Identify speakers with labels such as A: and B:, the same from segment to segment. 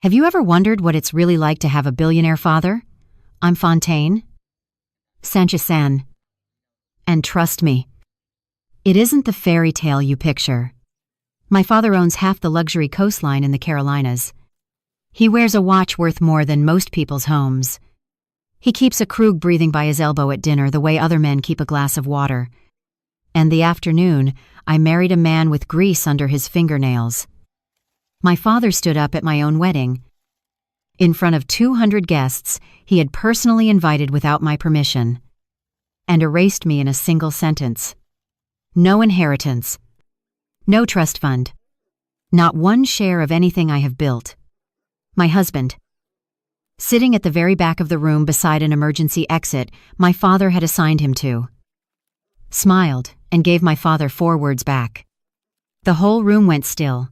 A: Have you ever wondered what it's really like to have a billionaire father? I'm Fontaine. Sanchez-san. And trust me, it isn't the fairy tale you picture. My father owns half the luxury coastline in the Carolinas. He wears a watch worth more than most people's homes. He keeps a Krug breathing by his elbow at dinner the way other men keep a glass of water. And the afternoon, I married a man with grease under his fingernails. My father stood up at my own wedding. In front of 200 guests he had personally invited without my permission, and erased me in a single sentence. No inheritance. No trust fund. Not one share of anything I have built. My husband. Sitting at the very back of the room beside an emergency exit my father had assigned him to. Smiled and gave my father 4 words back. The whole room went still.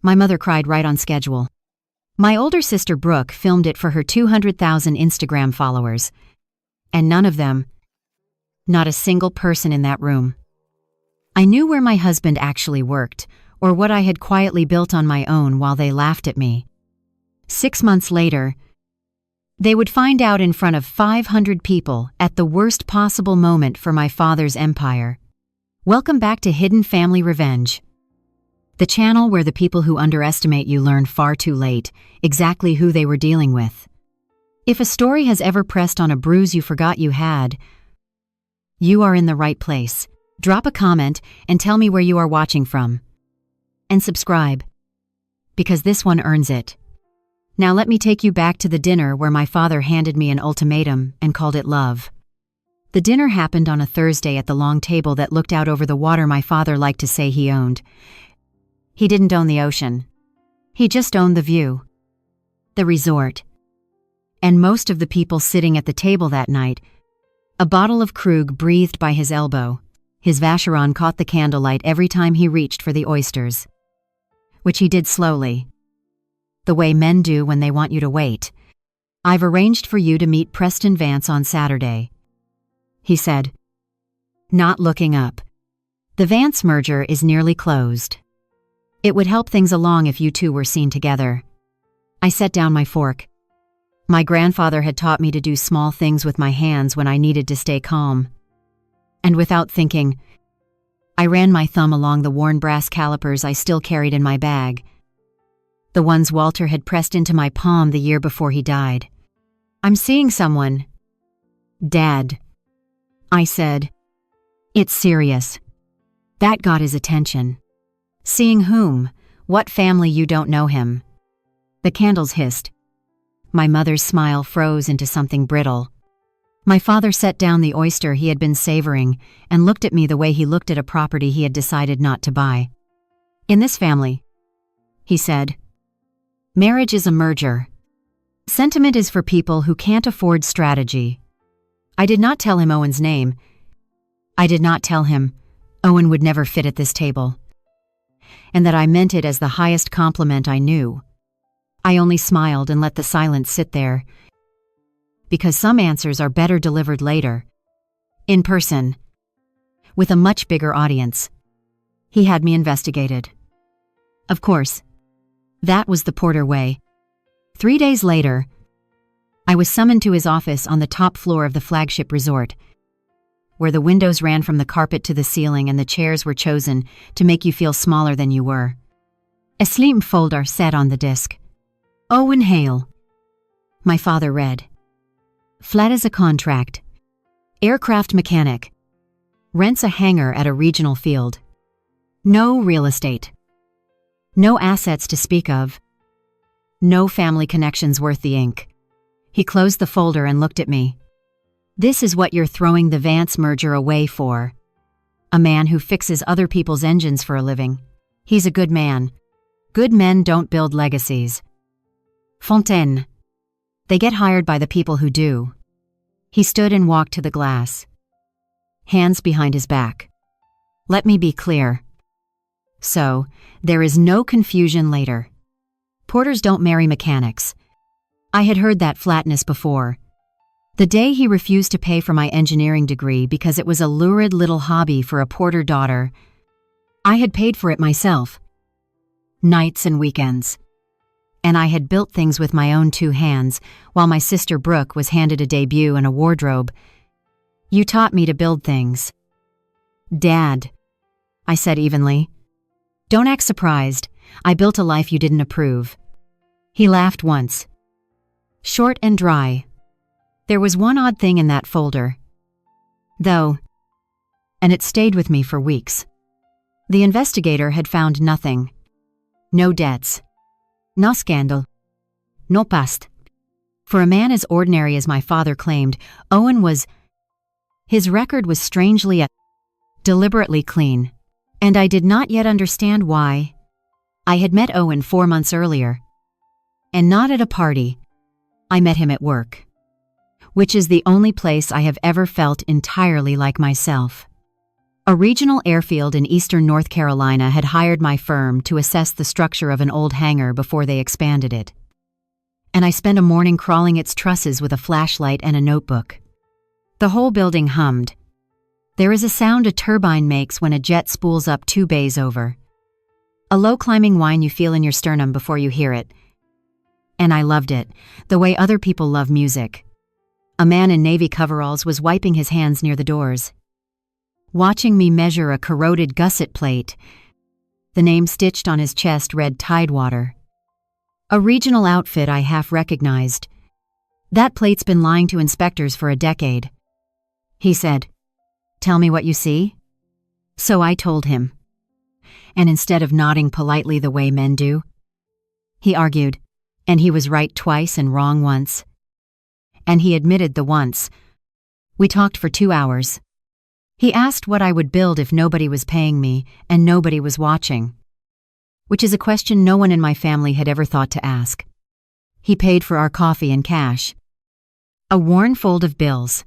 A: My mother cried right on schedule. My older sister Brooke filmed it for her 200,000 Instagram followers. And none of them, not a single person in that room. I knew where my husband actually worked, or what I had quietly built on my own while they laughed at me. 6 months later, they would find out in front of 500 people at the worst possible moment for my father's empire. Welcome back to Hidden Family Revenge. The channel where the people who underestimate you learn far too late exactly who they were dealing with. If a story has ever pressed on a bruise you forgot you had, you are in the right place. Drop a comment and tell me where you are watching from. And subscribe, because this one earns it. Now let me take you back to the dinner where my father handed me an ultimatum and called it love. The dinner happened on a Thursday at the long table that looked out over the water my father liked to say he owned. He didn't own the ocean. He just owned the view. The resort. And most of the people sitting at the table that night. A bottle of Krug breathed by his elbow. His Vacheron caught the candlelight every time he reached for the oysters. Which he did slowly. The way men do when they want you to wait. I've arranged for you to meet Preston Vance on Saturday, he said, not looking up. The Vance merger is nearly closed. It would help things along if you two were seen together. I set down my fork. My grandfather had taught me to do small things with my hands when I needed to stay calm. And without thinking, I ran my thumb along the worn brass calipers I still carried in my bag. The ones Walter had pressed into my palm the year before he died. I'm seeing someone. Dad, I said. It's serious. That got his attention. Seeing whom? What family? You don't know him. The candles hissed. My mother's smile froze into something brittle. My father set down the oyster he had been savoring and looked at me the way he looked at a property he had decided not to buy. In this family, he said, marriage is a merger. Sentiment is for people who can't afford strategy. I did not tell him Owen's name. I did not tell him Owen would never fit at this table. And that I meant it as the highest compliment I knew. I only smiled and let the silence sit there. Because some answers are better delivered later. In person. With a much bigger audience. He had me investigated. Of course. That was the Porter way. 3 days later, I was summoned to his office on the top floor of the flagship resort, where the windows ran from the carpet to the ceiling and the chairs were chosen to make you feel smaller than you were. A slim folder sat on the desk. Owen Hale. My father read. Flat as a contract. Aircraft mechanic. Rents a hangar at a regional field. No real estate. No assets to speak of. No family connections worth the ink. He closed the folder and looked at me. This is what you're throwing the Vance merger away for. A man who fixes other people's engines for a living. He's a good man. Good men don't build legacies. Fontaine. They get hired by the people who do. He stood and walked to the glass. Hands behind his back. Let me be clear. So, there is no confusion later. Porters don't marry mechanics. I had heard that flatness before. The day he refused to pay for my engineering degree because it was a lurid little hobby for a Porter daughter, I had paid for it myself. Nights and weekends. and I had built things with my own 2 hands, while my sister Brooke was handed a debut and a wardrobe. You taught me to build things. Dad, I said evenly. Don't act surprised. I built a life you didn't approve. He laughed once. Short and dry. There was one odd thing in that folder. Though, and it stayed with me for weeks. The investigator had found nothing. No debts. No scandal. No past. For a man as ordinary as my father claimed, Owen was... His record was strangely, deliberately clean. And I did not yet understand why. I had met Owen 4 months earlier. And not at a party. I met him at work. Which is the only place I have ever felt entirely like myself. A regional airfield in eastern North Carolina had hired my firm to assess the structure of an old hangar before they expanded it. And I spent a morning crawling its trusses with a flashlight and a notebook. The whole building hummed. There is a sound a turbine makes when a jet spools up 2 bays over. A low-climbing whine you feel in your sternum before you hear it. And I loved it, the way other people love music. A man in navy coveralls was wiping his hands near the doors. Watching me measure a corroded gusset plate. The name stitched on his chest read Tidewater. A regional outfit I half recognized. That plate's been lying to inspectors for a decade. He said, "Tell me what you see." So I told him. And instead of nodding politely the way men do, he argued, and he was right twice and wrong once. And he admitted the once. We talked for 2 hours. He asked what I would build if nobody was paying me and nobody was watching. Which is a question no one in my family had ever thought to ask. He paid for our coffee in cash. A worn fold of bills.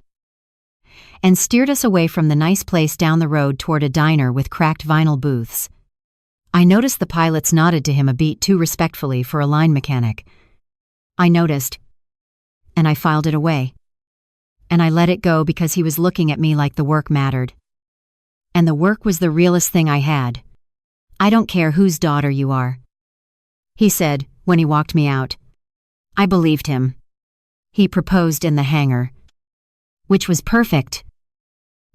A: And steered us away from the nice place down the road toward a diner with cracked vinyl booths. I noticed the pilots nodded to him a beat too respectfully for a line mechanic. I noticed, and I filed it away. And I let it go because he was looking at me like the work mattered. And the work was the realest thing I had. I don't care whose daughter you are. He said, when he walked me out. I believed him. He proposed in the hangar. Which was perfect.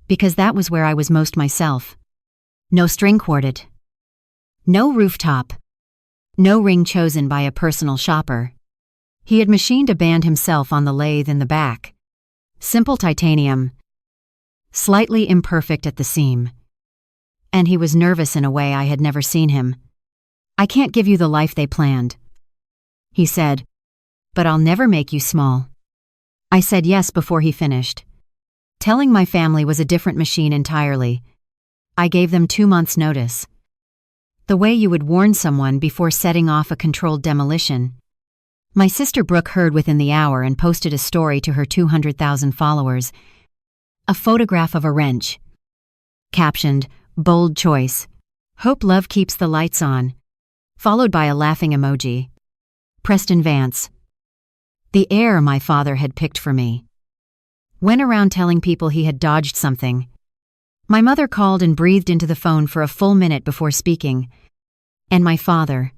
A: Because that was where I was most myself. No string quartet. No rooftop. No ring chosen by a personal shopper. He had machined a band himself on the lathe in the back. Simple titanium. Slightly imperfect at the seam. And he was nervous in a way I had never seen him. I can't give you the life they planned. He said, but I'll never make you small. I said yes before he finished. Telling my family was a different machine entirely. I gave them 2 months' notice. The way you would warn someone before setting off a controlled demolition. My sister Brooke heard within the hour and posted a story to her 200,000 followers. A photograph of a wrench. Captioned, "Bold choice. Hope love keeps the lights on." Followed by a laughing emoji. Preston Vance. The heir my father had picked for me. Went around telling people he had dodged something. My mother called and breathed into the phone for a full minute before speaking. And my father,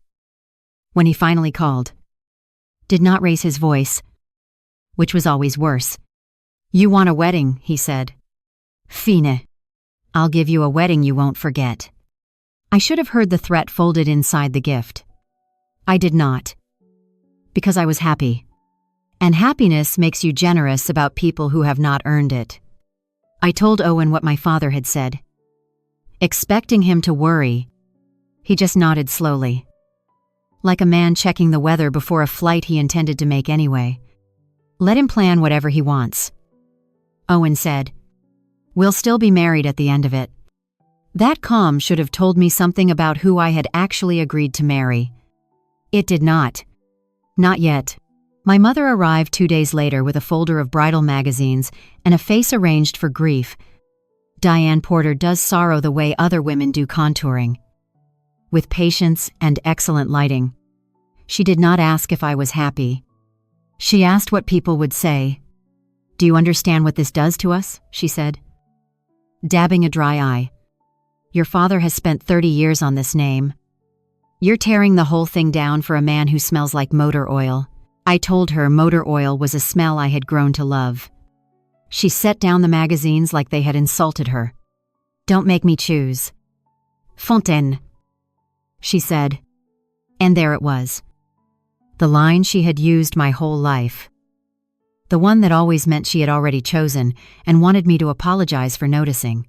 A: when he finally called, did not raise his voice, which was always worse. "You want a wedding," he said. "Fine. I'll give you a wedding you won't forget." I should have heard the threat folded inside the gift. I did not. Because I was happy. And happiness makes you generous about people who have not earned it. I told Owen what my father had said. Expecting him to worry, he just nodded slowly. Like a man checking the weather before a flight he intended to make anyway. Let him plan whatever he wants. Owen said, "We'll still be married at the end of it." That calm should have told me something about who I had actually agreed to marry. It did not. Not yet. My mother arrived 2 days later with a folder of bridal magazines and a face arranged for grief. Diane Porter does sorrow the way other women do contouring. With patience and excellent lighting. She did not ask if I was happy. She asked what people would say. "Do you understand what this does to us?" she said. Dabbing a dry eye. "Your father has spent 30 years on this name. "You're tearing the whole thing down for a man who smells like motor oil." I told her motor oil was a smell I had grown to love. She set down the magazines like they had insulted her. "Don't make me choose." "Fontaine," she said. And there it was. The line she had used my whole life. The one that always meant she had already chosen and wanted me to apologize for noticing.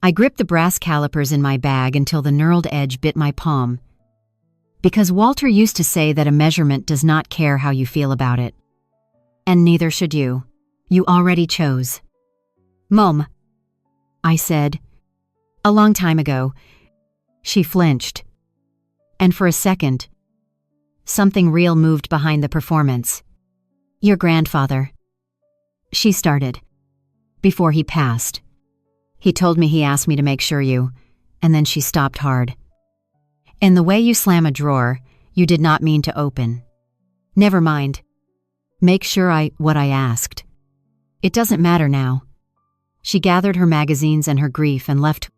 A: I gripped the brass calipers in my bag until the knurled edge bit my palm. Because Walter used to say that a measurement does not care how you feel about it. And neither should you. You already chose. "Mom," I said. "A long time ago." She flinched. And for a second, something real moved behind the performance. "Your grandfather," she started. "Before he passed. He told me he asked me to make sure you," and then she stopped hard. "In the way you slam a drawer, you did not mean to open." "Never mind. Make sure what I asked. It doesn't matter now." She gathered her magazines and her grief and left,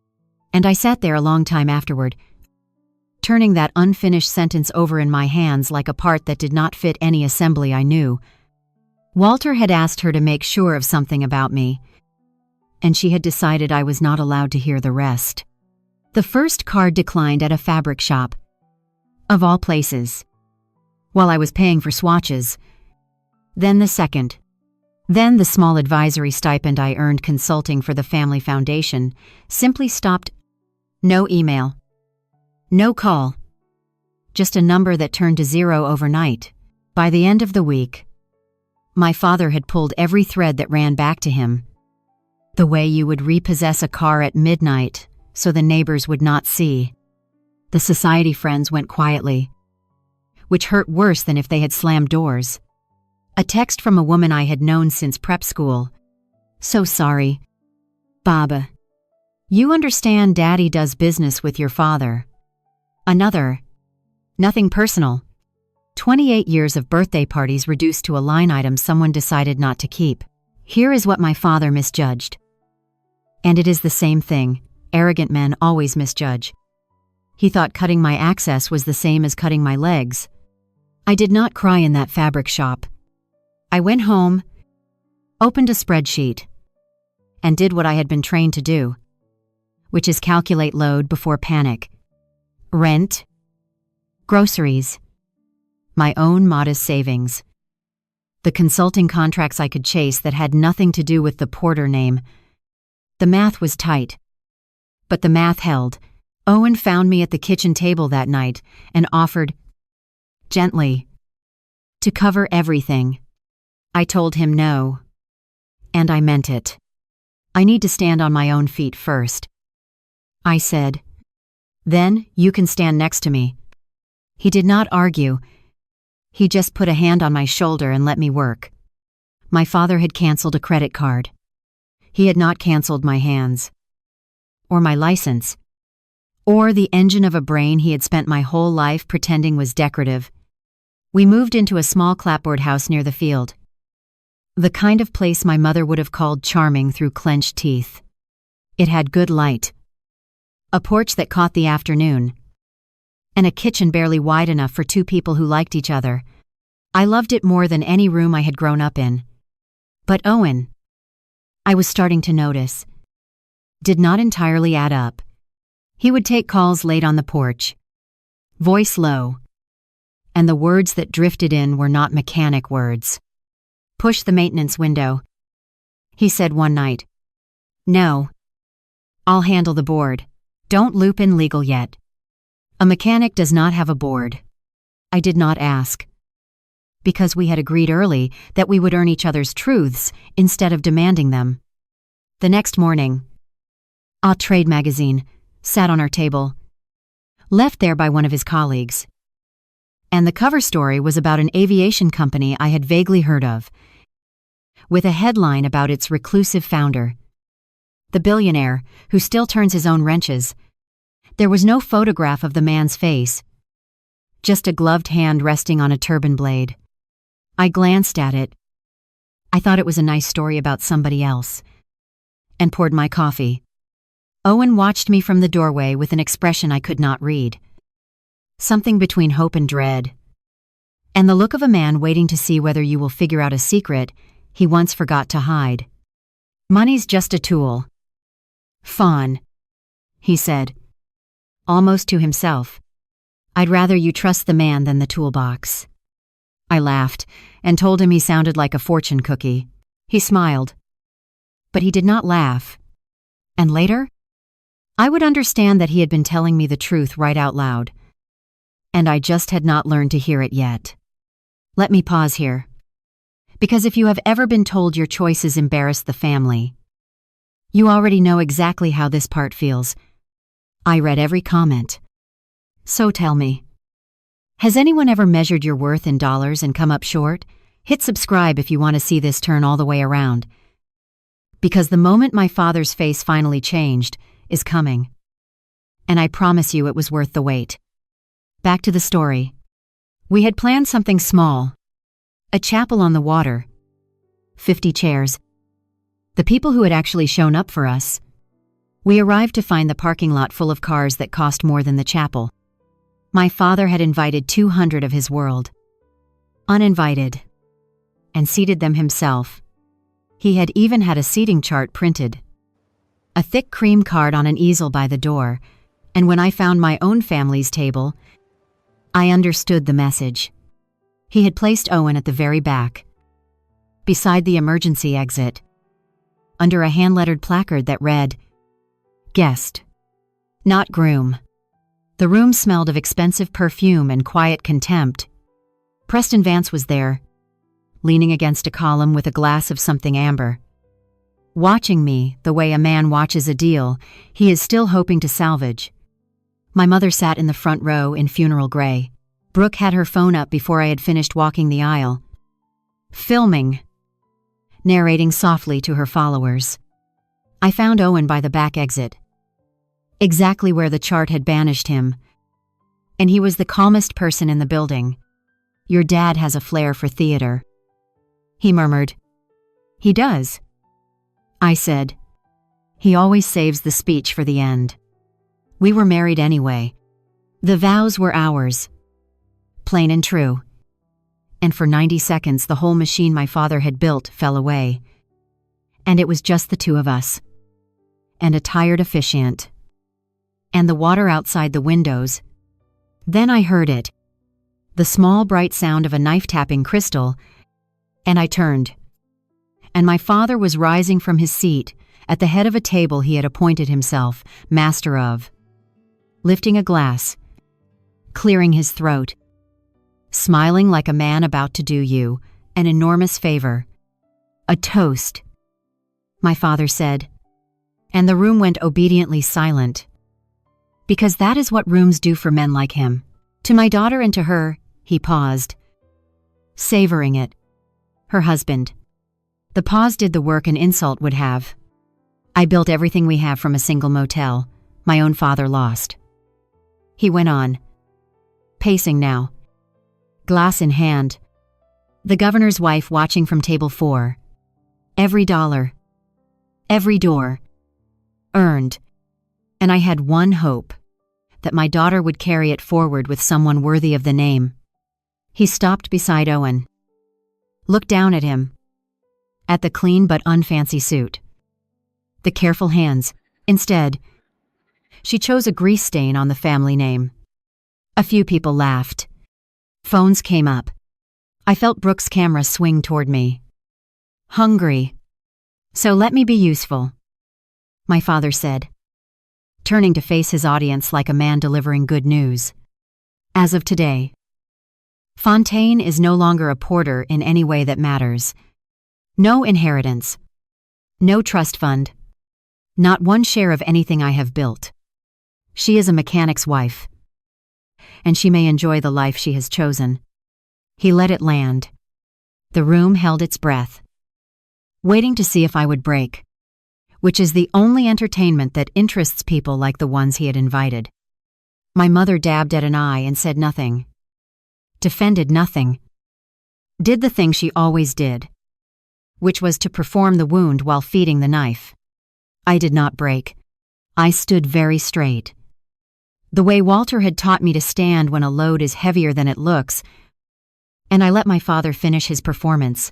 A: and I sat there a long time afterward, turning that unfinished sentence over in my hands like a part that did not fit any assembly I knew. Walter had asked her to make sure of something about me, and she had decided I was not allowed to hear the rest. The first card declined at a fabric shop. Of all places. While I was paying for swatches. Then the second. Then the small advisory stipend I earned consulting for the family foundation simply stopped. No email. No call. Just a number that turned to zero overnight. By the end of the week, my father had pulled every thread that ran back to him. The way you would repossess a car at midnight so the neighbors would not see. The society friends went quietly, which hurt worse than if they had slammed doors. A text from a woman I had known since prep school. "So sorry, Baba. You understand Daddy does business with your father." Another. "Nothing personal." 28 years of birthday parties reduced to a line item someone decided not to keep. Here is what my father misjudged. And it is the same thing. Arrogant men always misjudge. He thought cutting my access was the same as cutting my legs. I did not cry in that fabric shop. I went home, opened a spreadsheet, and did what I had been trained to do, which is calculate load before panic. Rent, groceries, my own modest savings, the consulting contracts I could chase that had nothing to do with the Porter name. The math was tight, but the math held. Owen found me at the kitchen table that night and offered, gently, to cover everything. I told him no, and I meant it. I need to stand on my own feet first. I said, "Then you can stand next to me." He did not argue. He just put a hand on my shoulder and let me work. My father had canceled a credit card. He had not canceled my hands, or my license, or the engine of a brain he had spent my whole life pretending was decorative. We moved into a small clapboard house near the field. The kind of place my mother would have called charming through clenched teeth. It had good light, a porch that caught the afternoon, and a kitchen barely wide enough for two people who liked each other. I loved it more than any room I had grown up in. But Owen, I was starting to notice, did not entirely add up. He would take calls late on the porch, voice low, and the words that drifted in were not mechanic words. "Push the maintenance window," he said one night. "No. I'll handle the board. Don't loop in legal yet." A mechanic does not have a board. I did not ask. Because we had agreed early that we would earn each other's truths instead of demanding them. The next morning, a trade magazine sat on our table, left there by one of his colleagues. And the cover story was about an aviation company I had vaguely heard of, with a headline about its reclusive founder, the billionaire who still turns his own wrenches. There was no photograph of the man's face, just a gloved hand resting on a turban blade. I glanced at it. I thought it was a nice story about somebody else, and poured my coffee. Owen watched me from the doorway with an expression I could not read. something between hope and dread, and the look of a man waiting to see whether you will figure out a secret he once forgot to hide. Money's just a tool. Fawn, he said, almost to himself. I'd rather you trust the man than the toolbox. I laughed and told him he sounded like a fortune cookie. He smiled. But he did not laugh. And later, I would understand that he had been telling me the truth right out loud. And I just had not learned to hear it yet. Let me pause here. Because if you have ever been told your choices embarrassed the family, you already know exactly how this part feels. I read every comment. So tell me, has anyone ever measured your worth in dollars and come up short? Hit subscribe if you want to see this turn all the way around. Because the moment my father's face finally changed is coming. And I promise you it was worth the wait. Back to the story. We had planned something small. A chapel on the water. 50 chairs. The people who had actually shown up for us. We arrived to find the parking lot full of cars that cost more than the chapel. My father had invited 200 of his world. Uninvited. And seated them himself. He had even had a seating chart printed. A thick cream card on an easel by the door, and when I found my own family's table, I understood the message. He had placed Owen at the very back, beside the emergency exit, under a hand-lettered placard that read, "Guest, not groom." The room smelled of expensive perfume and quiet contempt. Preston Vance was there, leaning against a column with a glass of something amber. Watching me the way a man watches a deal he is still hoping to salvage. My mother sat in the front row in funeral gray. Brooke had her phone up before I had finished walking the aisle. Filming. Narrating softly to her followers. I found Owen by the back exit. Exactly where the chart had banished him. And he was the calmest person in the building. Your dad has a flair for theater. He murmured. He does. I said. He always saves the speech for the end. We were married anyway. The vows were ours. Plain and true. And for 90 seconds the whole machine my father had built fell away. And it was just the two of us. And a tired officiant. And the water outside the windows. Then I heard it. The small bright sound of a knife tapping crystal, and I turned. And my father was rising from his seat at the head of a table he had appointed himself master of, lifting a glass, clearing his throat, smiling like a man about to do you an enormous favor. A toast, my father said, and the room went obediently silent. Because that is what rooms do for men like him. To my daughter and to her, he paused, savoring it. Her husband. The pause did the work an insult would have. I built everything we have from a single motel, my own father lost. He went on, pacing now, glass in hand, the governor's wife watching from table 4. Every dollar, every door, earned, and I had one hope, that my daughter would carry it forward with someone worthy of the name. He stopped beside Owen, looked down at him, at the clean but unfancy suit, the careful hands. Instead, she chose a grease stain on the family name. A few people laughed. Phones came up. I felt Brooke's camera swing toward me. Hungry. So let me be useful, my father said, turning to face his audience like a man delivering good news. As of today, Fontaine is no longer a porter in any way that matters. No inheritance. No trust fund. Not one share of anything I have built. She is a mechanic's wife. And she may enjoy the life she has chosen. He let it land. The room held its breath, waiting to see if I would break, which is the only entertainment that interests people like the ones he had invited. My mother dabbed at an eye and said nothing. Defended nothing. Did the thing she always did, which was to perform the wound while feeding the knife. I did not break. I stood very straight. The way Walter had taught me to stand when a load is heavier than it looks, and I let my father finish his performance.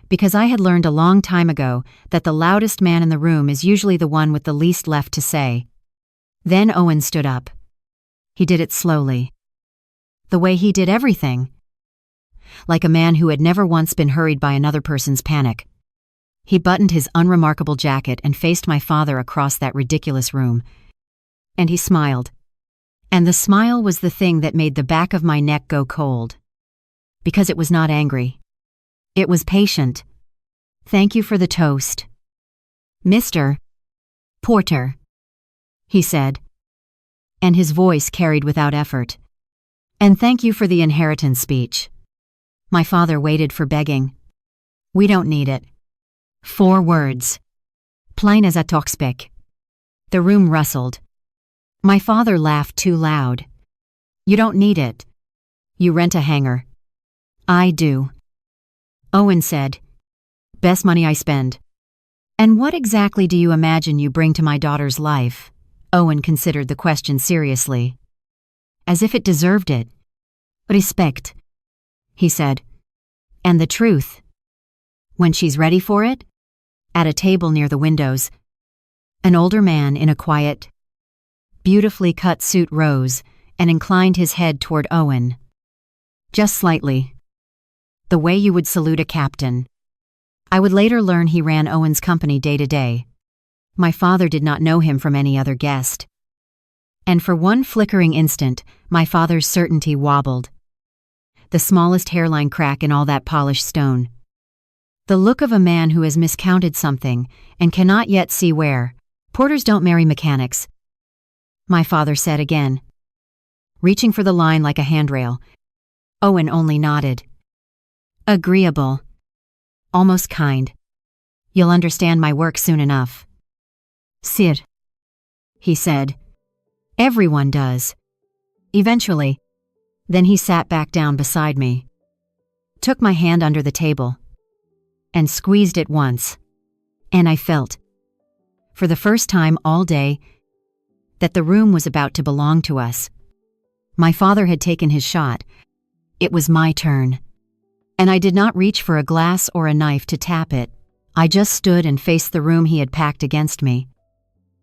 A: Because I had learned a long time ago that the loudest man in the room is usually the one with the least left to say. Then Owen stood up. He did it slowly. The way he did everything. Like a man who had never once been hurried by another person's panic. He buttoned his unremarkable jacket and faced my father across that ridiculous room. And he smiled. And the smile was the thing that made the back of my neck go cold. Because it was not angry. It was patient. "Thank you for the toast. Mr. Porter," he said. And his voice carried without effort. "And thank you for the inheritance speech." My father waited for begging. "We don't need it." 4 words. Plain as a toxpic. The room rustled. My father laughed too loud. "You don't need it. You rent a hangar." "I do." Owen said, "Best money I spend." "And what exactly do you imagine you bring to my daughter's life?" Owen considered the question seriously. As if it deserved it. "Respect," he said. "And the truth. When she's ready for it." At a table near the windows, an older man in a quiet, beautifully cut suit rose and inclined his head toward Owen. Just slightly. The way you would salute a captain. I would later learn he ran Owen's company day to day. My father did not know him from any other guest. And for one flickering instant, my father's certainty wobbled. The smallest hairline crack in all that polished stone. The look of a man who has miscounted something and cannot yet see where. "Porters don't marry mechanics," my father said again, reaching for the line like a handrail. Owen only nodded. "Agreeable. Almost kind. You'll understand my work soon enough." "Sir," he said. "Everyone does. Eventually." Then he sat back down beside me, took my hand under the table, and squeezed it once. And I felt, for the first time all day, that the room was about to belong to us. My father had taken his shot. It was my turn. And I did not reach for a glass or a knife to tap it. I just stood and faced the room he had packed against me.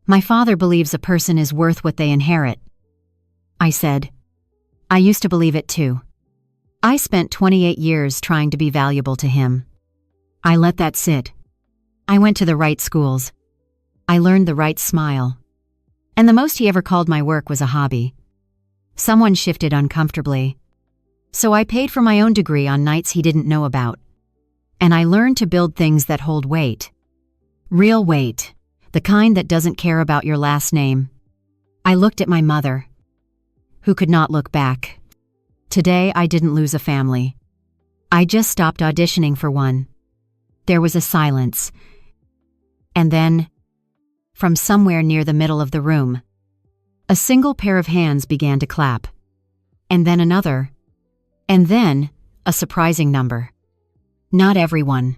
A: "My father believes a person is worth what they inherit," I said. I used to believe it too. I spent 28 years trying to be valuable to him. I let that sit. I went to the right schools. I learned the right smile. And the most he ever called my work was a hobby. Someone shifted uncomfortably. So I paid for my own degree on nights he didn't know about. And I learned to build things that hold weight. Real weight. The kind that doesn't care about your last name. I looked at my mother, who could not look back. Today I didn't lose a family. I just stopped auditioning for one. There was a silence. And then, from somewhere near the middle of the room, a single pair of hands began to clap. And then another. And then, a surprising number. Not everyone,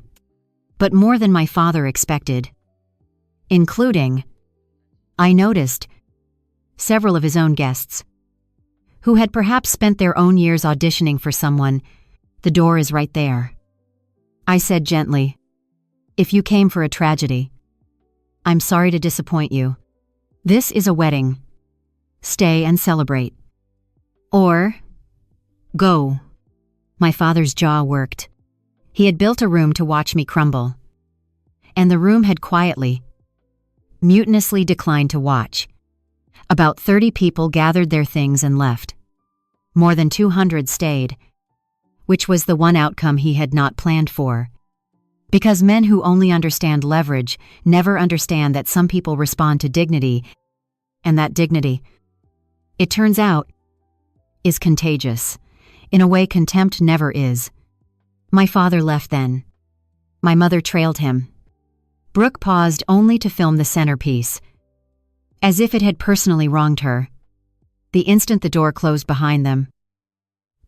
A: but more than my father expected. Including, I noticed, several of his own guests, who had perhaps spent their own years auditioning for someone. "The door is right there," I said gently. "If you came for a tragedy, I'm sorry to disappoint you. This is a wedding. Stay and celebrate. Or, go." My father's jaw worked. He had built a room to watch me crumble. And the room had quietly, mutinously declined to watch. About 30 people gathered their things and left. More than 200 stayed, which was the one outcome he had not planned for. Because men who only understand leverage never understand that some people respond to dignity, and that dignity, it turns out, is contagious, in a way contempt never is. My father left then. My mother trailed him. Brooke paused only to film the centerpiece, as if it had personally wronged her. The instant the door closed behind them,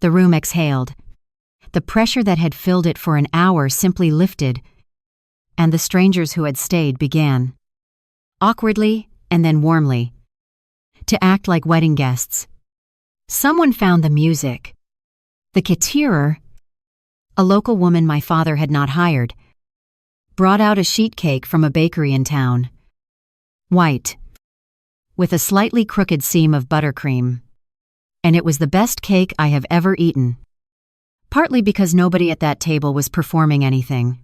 A: the room exhaled. The pressure that had filled it for an hour simply lifted, and the strangers who had stayed began. Awkwardly and then warmly. to act like wedding guests. Someone found the music. The caterer, a local woman my father had not hired, brought out a sheet cake from a bakery in town. White, with a slightly crooked seam of buttercream. And it was the best cake I have ever eaten. Partly because nobody at that table was performing anything.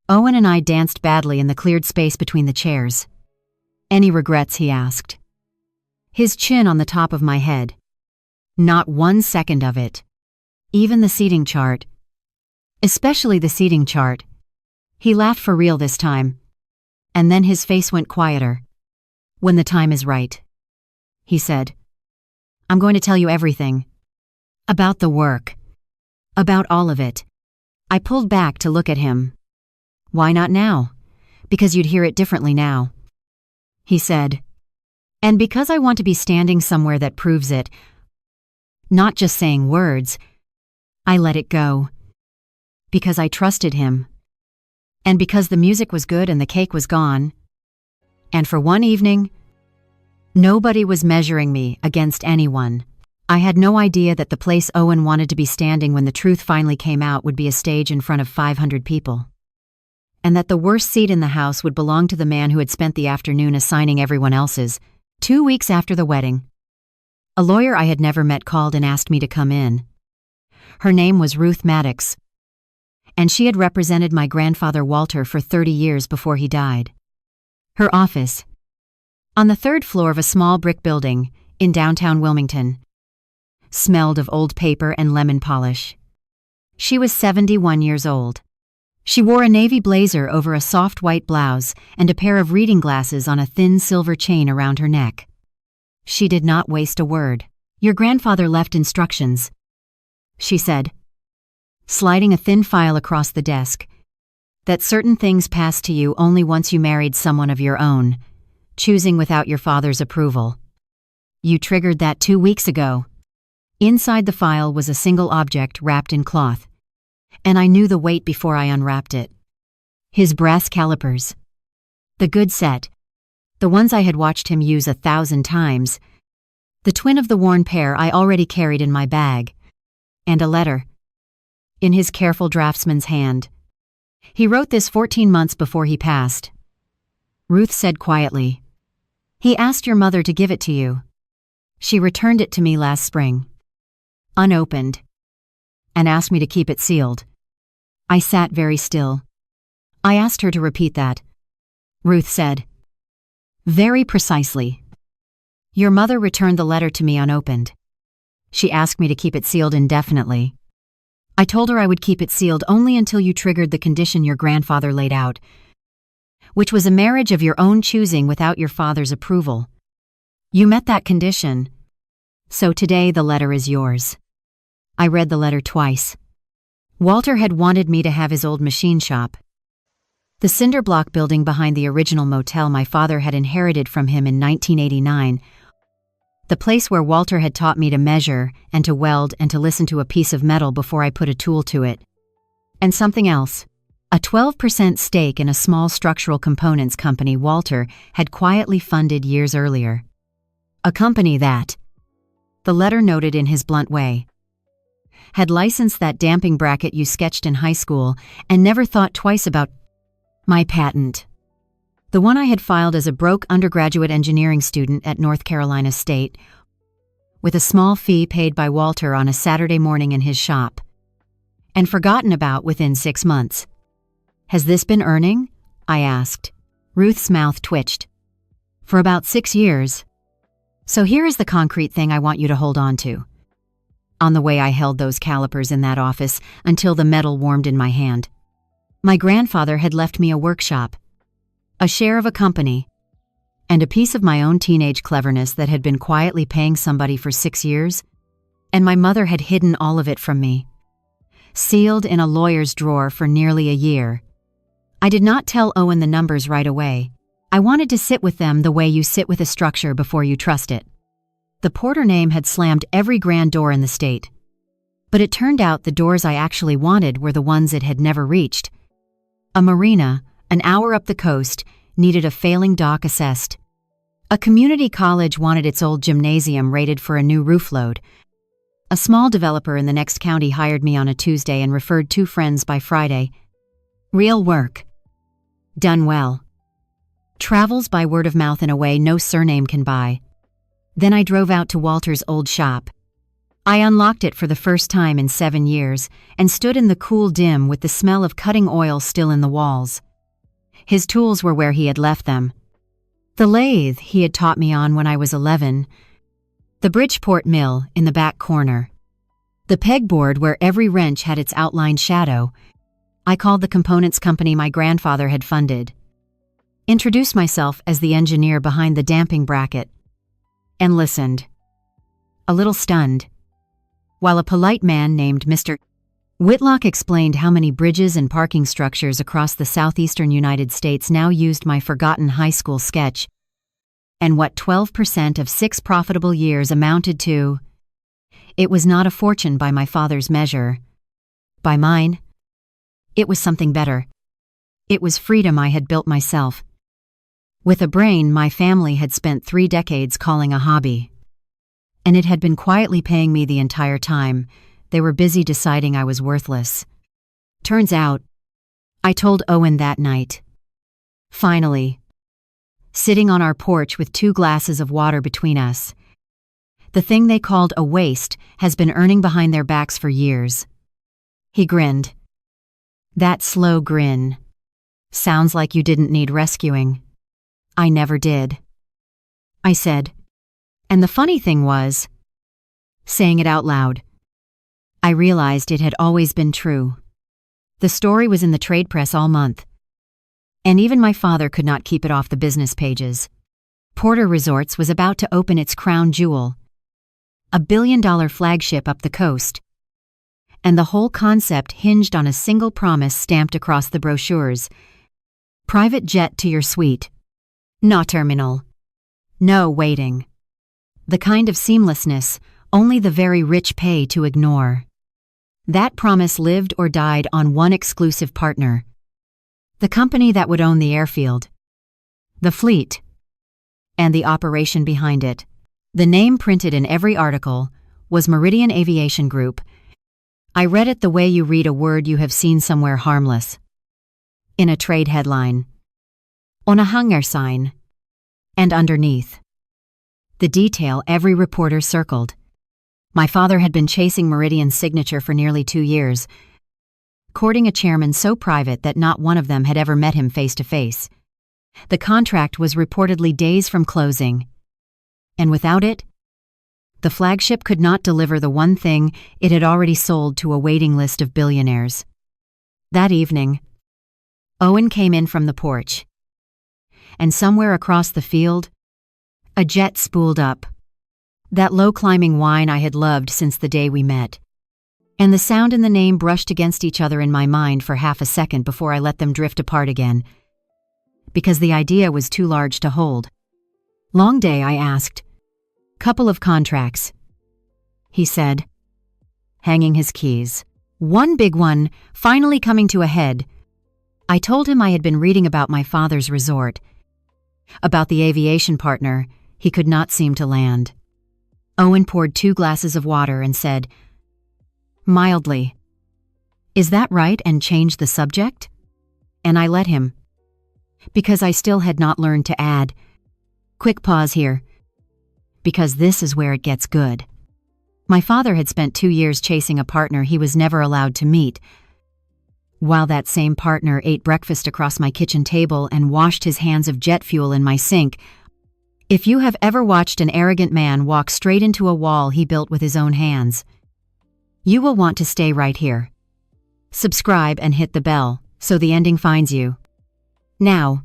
A: Owen and I danced badly in the cleared space between the chairs. "Any regrets?" he asked. His chin on the top of my head. Not 1 second of it. Even the seating chart. Especially the seating chart. He laughed for real this time. And then his face went quieter. "When the time is right," he said. "I'm going to tell you everything. About the work. About all of it." I pulled back to look at him. "Why not now?" "Because you'd hear it differently now," he said. "And because I want to be standing somewhere that proves it. Not just saying words. I let it go. Because I trusted him. And because the music was good and the cake was gone. And for one evening, nobody was measuring me against anyone. I had no idea that the place Owen wanted to be standing when the truth finally came out would be a stage in front of 500 people. And that the worst seat in the house would belong to the man who had spent the afternoon assigning everyone else's, 2 weeks after the wedding. A lawyer I had never met called and asked me to come in. Her name was Ruth Maddox, and she had represented my grandfather Walter for 30 years before he died. Her office, on the 3rd floor of a small brick building in downtown Wilmington, smelled of old paper and lemon polish. She was 71 years old. She wore a navy blazer over a soft white blouse and a pair of reading glasses on a thin silver chain around her neck. She did not waste a word. "Your grandfather left instructions," she said, sliding a thin file across the desk, "that certain things passed to you only once you married someone of your own, choosing without your father's approval. You triggered that 2 weeks ago." Inside the file was a single object wrapped in cloth, and I knew the weight before I unwrapped it. His brass calipers. The good set. The ones I had watched him use 1,000 times. The twin of the worn pair I already carried in my bag. And a letter. In his careful draftsman's hand. He wrote this 14 months before he passed. Ruth said quietly, "He asked your mother to give it to you. She returned it to me last spring, unopened, and asked me to keep it sealed." I sat very still. I asked her to repeat that. Ruth said, "Very precisely. Your mother returned the letter to me unopened. She asked me to keep it sealed indefinitely. I told her I would keep it sealed only until you triggered the condition your grandfather laid out, which was a marriage of your own choosing without your father's approval. You met that condition. So today the letter is yours." I read the letter twice. Walter had wanted me to have his old machine shop, the cinder block building behind the original motel my father had inherited from him in 1989, the place where Walter had taught me to measure and to weld and to listen to a piece of metal before I put a tool to it. And something else, a 12% stake in a small structural components company Walter had quietly funded years earlier. A company that, the letter noted in his blunt way, had licensed that damping bracket you sketched in high school and never thought twice about my patent. The one I had filed as a broke undergraduate engineering student at North Carolina State, with a small fee paid by Walter on a Saturday morning in his shop, and forgotten about within 6 months. "Has this been earning?" I asked. Ruth's mouth twitched. "For about 6 years. So here is the concrete thing I want you to hold on to." On the way I held those calipers in that office until the metal warmed in my hand. My grandfather had left me a workshop, a share of a company, and a piece of my own teenage cleverness that had been quietly paying somebody for 6 years, and my mother had hidden all of it from me, sealed in a lawyer's drawer for nearly a year. I did not tell Owen the numbers right away. I wanted to sit with them the way you sit with a structure before you trust it. The Porter name had slammed every grand door in the state. But it turned out the doors I actually wanted were the ones it had never reached. A marina, an hour up the coast, needed a failing dock assessed. A community college wanted its old gymnasium rated for a new roof load. A small developer in the next county hired me on a Tuesday and referred 2 friends by Friday. Real work. Done well. Travels by word of mouth in a way no surname can buy. Then I drove out to Walter's old shop. I unlocked it for the first time in 7 years and stood in the cool dim with the smell of cutting oil still in the walls. His tools were where he had left them. The lathe he had taught me on when I was 11. The Bridgeport mill in the back corner. The pegboard where every wrench had its outlined shadow. I called the components company my grandfather had funded. Introduced myself as the engineer behind the damping bracket. And listened. A little stunned. While a polite man named Mr. Whitlock explained how many bridges and parking structures across the southeastern United States now used my forgotten high school sketch, and what 12% of 6 profitable years amounted to. It was not a fortune by my father's measure. By mine, it was something better. It was freedom I had built myself. With a brain my family had spent 3 decades calling a hobby. And it had been quietly paying me the entire time. They were busy deciding I was worthless. Turns out, I told Owen that night. Finally. Sitting on our porch with 2 glasses of water between us. The thing they called a waste has been earning behind their backs for years. He grinned. That slow grin. Sounds like you didn't need rescuing. I never did. I said. And the funny thing was, saying it out loud, I realized it had always been true. The story was in the trade press all month. And even my father could not keep it off the business pages. Porter Resorts was about to open its crown jewel. A billion-dollar flagship up the coast. And the whole concept hinged on a single promise stamped across the brochures. Private jet to your suite. No terminal. No waiting. The kind of seamlessness only the very rich pay to ignore. That promise lived or died on one exclusive partner. The company that would own the airfield. The fleet. And the operation behind it. The name printed in every article was Meridian Aviation Group. I read it the way you read a word you have seen somewhere harmless. In a trade headline. On a hangar sign. And underneath. The detail every reporter circled. My father had been chasing Meridian's signature for nearly 2 years, courting a chairman so private that not one of them had ever met him face to face. The contract was reportedly days from closing. And without it, the flagship could not deliver the one thing it had already sold to a waiting list of billionaires. That evening, Owen came in from the porch. And somewhere across the field, a jet spooled up. That low-climbing whine I had loved since the day we met. And the sound and the name brushed against each other in my mind for half a second before I let them drift apart again. Because the idea was too large to hold. Long day, I asked. Couple of contracts. He said, hanging his keys. One big one, finally coming to a head. I told him I had been reading about my father's resort. About the aviation partner he could not seem to land. Owen poured 2 glasses of water and said, mildly, "Is that right?" and changed the subject? And I let him. Because I still had not learned to add. Quick pause here. Because this is where it gets good. My father had spent 2 years chasing a partner he was never allowed to meet. While that same partner ate breakfast across my kitchen table and washed his hands of jet fuel in my sink. If you have ever watched an arrogant man walk straight into a wall he built with his own hands, you will want to stay right here. Subscribe and hit the bell so the ending finds you. Now,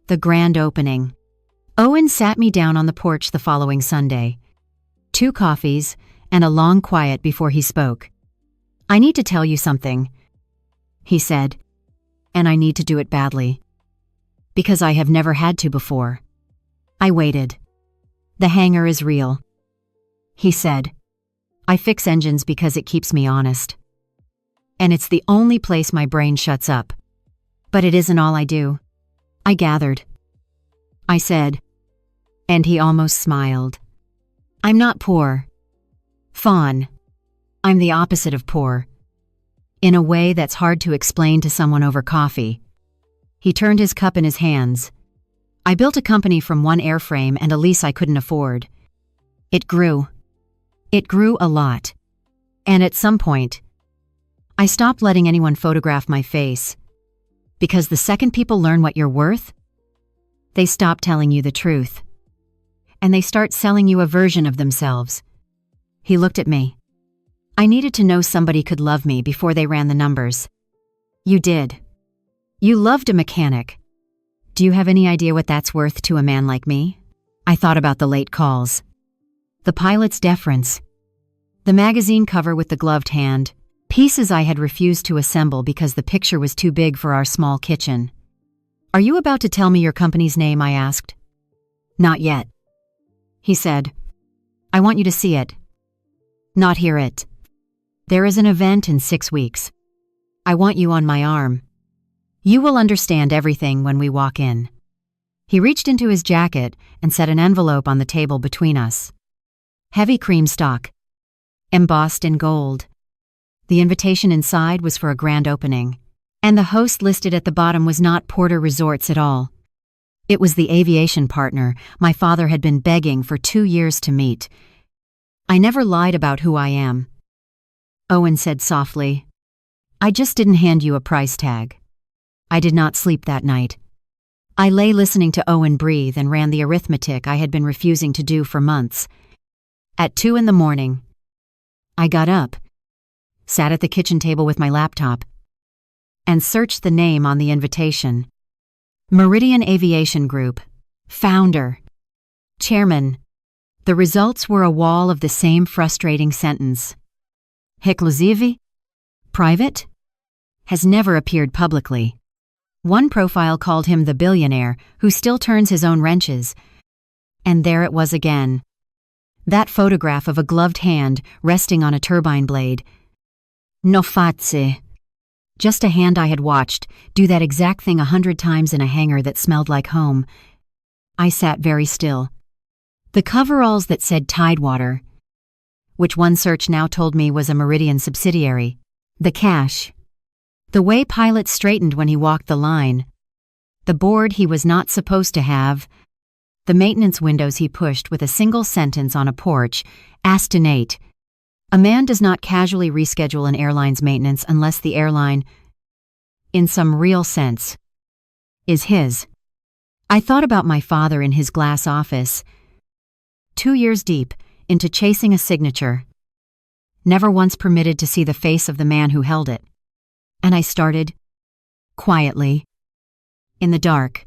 A: the grand opening. Owen sat me down on the porch the following Sunday. 2 coffees and a long quiet before he spoke. I need to tell you something, he said, and I need to do it badly. Because I have never had to before. I waited. The hangar is real, he said. I fix engines because it keeps me honest. And it's the only place my brain shuts up. But it isn't all I do. I gathered. I said, And he almost smiled. I'm not poor. Fawn. I'm the opposite of poor. In a way that's hard to explain to someone over coffee. He turned his cup in his hands. I built a company from one airframe and a lease I couldn't afford. It grew. It grew a lot. And at some point, I stopped letting anyone photograph my face. Because the second people learn what you're worth, they stop telling you the truth. And they start selling you a version of themselves. He looked at me. I needed to know somebody could love me before they ran the numbers. You did. You loved a mechanic. Do you have any idea what that's worth to a man like me? I thought about the late calls. The pilot's deference. The magazine cover with the gloved hand. Pieces I had refused to assemble because the picture was too big for our small kitchen. Are you about to tell me your company's name? I asked. Not yet. He said, I want you to see it. Not hear it. There is an event in 6 weeks. I want you on my arm. You will understand everything when we walk in. He reached into his jacket and set an envelope on the table between us. Heavy cream stock. Embossed in gold. The invitation inside was for a grand opening. And the host listed at the bottom was not Porter Resorts at all. It was the aviation partner my father had been begging for 2 years to meet. I never lied about who I am. Owen said softly, I just didn't hand you a price tag. I did not sleep that night. I lay listening to Owen breathe and ran the arithmetic I had been refusing to do for months. At 2 a.m, I got up, sat at the kitchen table with my laptop, and searched the name on the invitation. Meridian Aviation Group. Founder. Chairman. The results were a wall of the same frustrating sentence. Exclusive? Private? Has never appeared publicly. One profile called him the billionaire who still turns his own wrenches. And there it was again. That photograph of a gloved hand resting on a turbine blade. No fazzi. Just a hand I had watched do that exact thing 100 times in a hangar that smelled like home. I sat very still. The coveralls that said Tidewater, which one search now told me was a Meridian subsidiary. The cash. The way pilot straightened when he walked the line. The board he was not supposed to have. The maintenance windows he pushed with a single sentence on a porch, asked innate. A man does not casually reschedule an airline's maintenance unless the airline, in some real sense, is his. I thought about my father in his glass office, 2 years deep into chasing a signature, never once permitted to see the face of the man who held it. And I started, quietly, in the dark,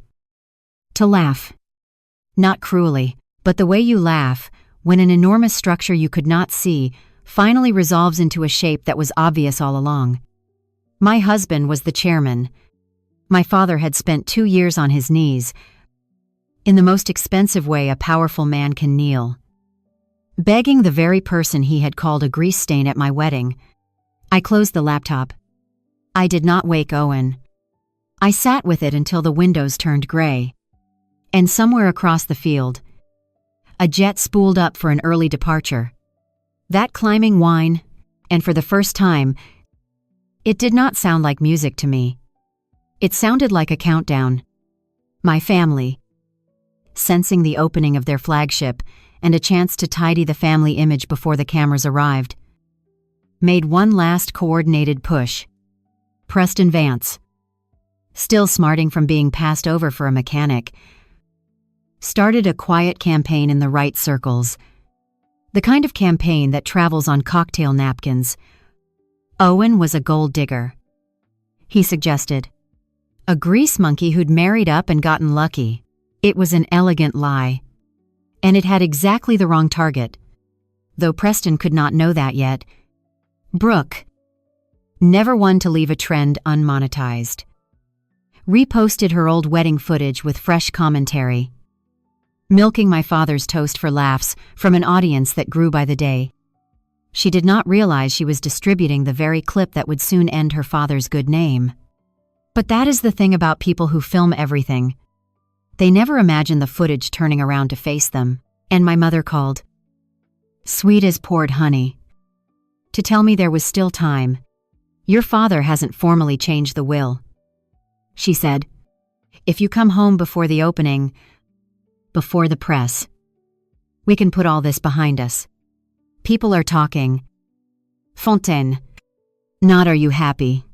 A: to laugh. Not cruelly, but the way you laugh when an enormous structure you could not see finally resolves into a shape that was obvious all along. My husband was the chairman. My father had spent 2 years on his knees, in the most expensive way a powerful man can kneel, begging the very person he had called a grease stain at my wedding. I closed the laptop. I did not wake Owen. I sat with it until the windows turned gray. And somewhere across the field, a jet spooled up for an early departure. That climbing whine, and for the first time, it did not sound like music to me. It sounded like a countdown. My family, sensing the opening of their flagship and a chance to tidy the family image before the cameras arrived, made one last coordinated push. Preston Vance, still smarting from being passed over for a mechanic, started a quiet campaign in the right circles. The kind of campaign that travels on cocktail napkins. Owen was a gold digger. He suggested. A grease monkey who'd married up and gotten lucky. It was an elegant lie. And it had exactly the wrong target. Though Preston could not know that yet. Brooke. Never one to leave a trend unmonetized. Reposted her old wedding footage with fresh commentary. Milking my father's toast for laughs from an audience that grew by the day. She did not realize she was distributing the very clip that would soon end her father's good name. But that is the thing about people who film everything. They never imagined the footage turning around to face them, and my mother called, sweet as poured honey, to tell me there was still time. Your father hasn't formally changed the will. She said, if you come home before the opening, before the press, we can put all this behind us. People are talking. Fontaine. Not are you happy?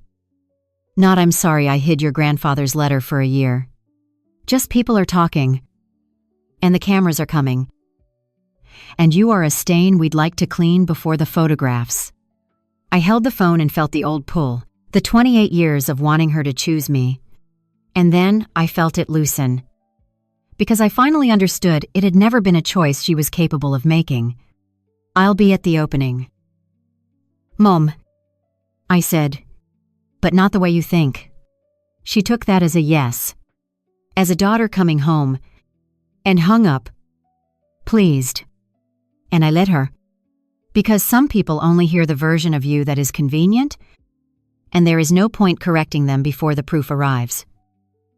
A: Not I'm sorry I hid your grandfather's letter for a year. Just people are talking. And the cameras are coming. And you are a stain we'd like to clean before the photographs. I held the phone and felt the old pull, the 28 years of wanting her to choose me. And then I felt it loosen. Because I finally understood it had never been a choice she was capable of making. I'll be at the opening. Mom, I said, but not the way you think. She took that as a yes, as a daughter coming home, and hung up, pleased. And I let her. Because some people only hear the version of you that is convenient, and there is no point correcting them before the proof arrives.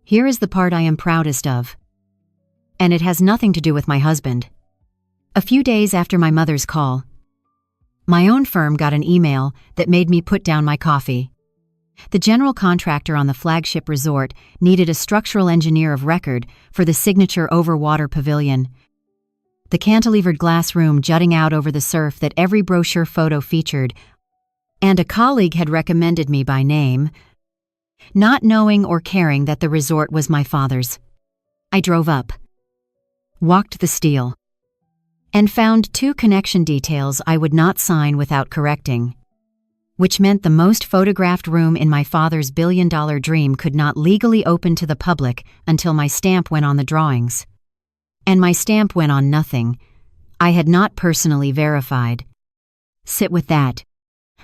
A: Here is the part I am proudest of. And it has nothing to do with my husband. A few days after my mother's call, my own firm got an email that made me put down my coffee. The general contractor on the flagship resort needed a structural engineer of record for the signature overwater pavilion, the cantilevered glass room jutting out over the surf that every brochure photo featured, and a colleague had recommended me by name, not knowing or caring that the resort was my father's. I drove up, walked the steel, and found 2 connection details I would not sign without correcting, which meant the most photographed room in my father's billion-dollar dream could not legally open to the public until my stamp went on the drawings. And my stamp went on nothing. I had not personally verified. Sit with that.